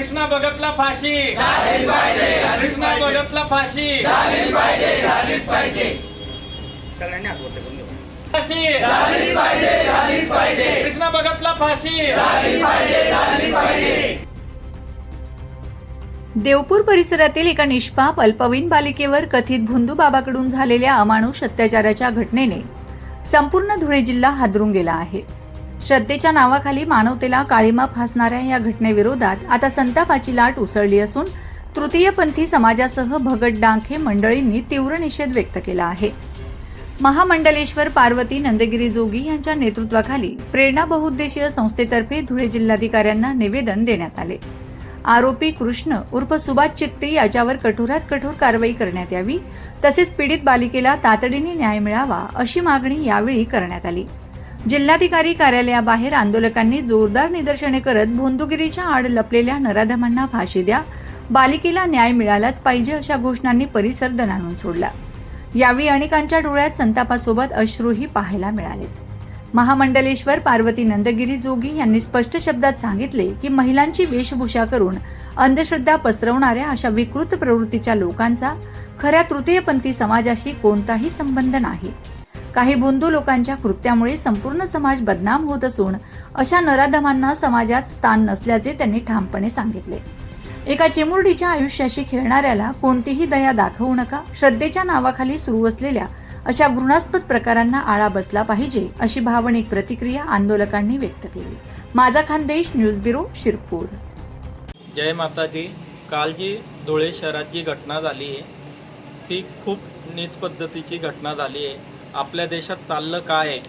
कृष्णा भगतला फाशी झालीच पाहिजे, कृष्णा भगतला फाशी झालीच पाहिजे, झालीच पाहिजे, सगळ्यांनी हात वरती करून घ्या. फाशी झालीच पाहिजे, झालीच पाहिजे, कृष्णा भगतला फाशी झालीच पाहिजे, झालीच पाहिजे। देवपूर परिसरातील एका निष्पाप अल्पवयीन बालिकेवर कथित भोंदूबाबाकडून झालेल्या अमानुष अत्याचाराच्या घटनेने संपूर्ण धुळे जिल्हा हादरून गेला आहे। श्रद्धेच्या नावाखाली मानवतेला काळिमा फासणाऱ्या या घटनेविरोधात आता संतापाची लाट उसळली असून तृतीयपंथी समाजासह भगत डांखे मंडळींनी तीव्र निषेध व्यक्त केला आहे। महामंडलेश्वर पार्वती नंदगिरी जोगी यांच्या नेतृत्वाखाली प्रेरणा बहुउद्देशीय संस्थेतर्फे धुळे जिल्हाधिकाऱ्यांना निवेदन देण्यात आले। आरोपी कृष्ण उर्फ सुभाष चित्ते याच्यावर कठोरात कठोर कारवाई करण्यात यावी, तसेच पीडित बालिकेला तातडीने न्याय मिळावा अशी मागणी यावेळी करण्यात आली। जिल्हाधिकारी कार्यालयाबाहेर आंदोलकांनी जोरदार निदर्शने करत भोंदूगिरीच्या आड लपलेल्या नराधमांना फाशी द्या, बालिकेला न्याय मिळालाच पाहिजे अशा घोषणांनी परिसर दणाणून सोडला। यावेळी अनेकांच्या डोळ्यात संतापासोबत अश्रूही पाहायला मिळालेत। महामंडलेश्वर पार्वती नंदगिरी जोगी यांनी स्पष्ट शब्दात सांगितले की महिलांची वेशभूषा करून अंधश्रद्धा पसरवणाऱ्या अशा विकृत प्रवृत्तीच्या लोकांचा खऱ्या तृतीयपंथी समाजाशी कोणताही संबंध नाही। काही भोंदू लोकांच्या कृत्यामुळे संपूर्ण समाज बदनाम होत असून अशा नराधमांना समाजात स्थान नसल्याचे त्यांनी ठामपणे सांगितले। एका चिमुरडीच्या आयुष्याशी खेळणाऱ्याला कोणतीही दया दाखवू नका, श्रद्धेच्या नावाखाली सुरू असलेल्या अशा घृणास्पद प्रकारांना आळा बसला पाहिजे अशी भावनिक प्रतिक्रिया आंदोलकांनी व्यक्त केली। माझा खानदेश न्यूज ब्युरो शिरपूर। जय माताजी। काल जी धुळे शहरात जी घटना झाली आहे ती खूप नीच पद्धतीची घटना झाली आहे। आपल्या देशात चाललं काय आहे,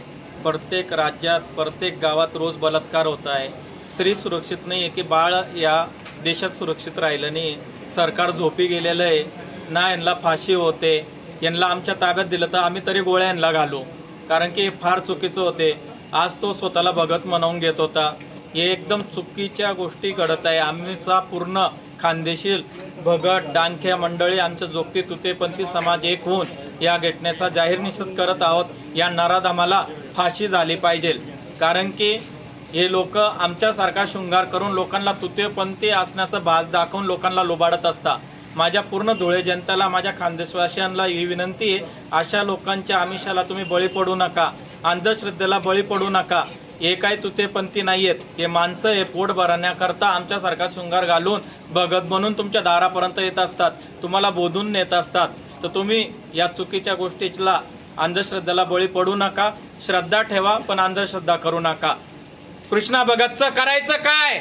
प्रत्येक राज्यात प्रत्येक गावात रोज बलात्कार होत आहे। स्त्री सुरक्षित नाही आहे की बाळ या देशात सुरक्षित राहिलं नाही। सरकार झोपी गेलेलं आहे ना, यांना फाशी होते, यांना आमच्या ताब्यात दिलं तर आम्ही तरी गोळ्या यांना घालू, कारण की फार चुकीचं होते। आज तो स्वतःला भगत म्हणवून घेत होता, हे एकदम चुकीच्या गोष्टी घडत आहे। आमचा पूर्ण खानदेशील भगत डांखे मंडळी आमच्या जोगती तृतीयपंथी समाज एक होऊन या घटनेचा जाहीर निषेध करत आहोत। या नराधमाला फाशी झाली पाहिजे, कारण की हे लोक आमच्यासारखा शृंगार करून लोकांना तृतीयपंथी असण्याचा भास दाखवून लोकांना लुबाडत असतात। माझ्या पूर्ण धुळे जनतेला, माझ्या खानदेशवासियांना ही विनंती आहे, अशा लोकांच्या आमिषाला तुम्ही बळी पडू नका, अंधश्रद्धेला बळी पडू नका। हे काही तृतीयपंथी नाही आहेत, हे माणसं हे पोट भरण्याकरता आमच्यासारखा शृंगार घालून भगत म्हणून तुमच्या दारापर्यंत येत असतात, तुम्हाला बोधून नेत असतात। तर तुम्ही या चुकीच्या गोष्टीला, अंधश्रद्धेला बळी पडू नका, श्रद्धा ठेवा पण अंधश्रद्धा करू नका। कृष्णा भगतचं करायचं काय?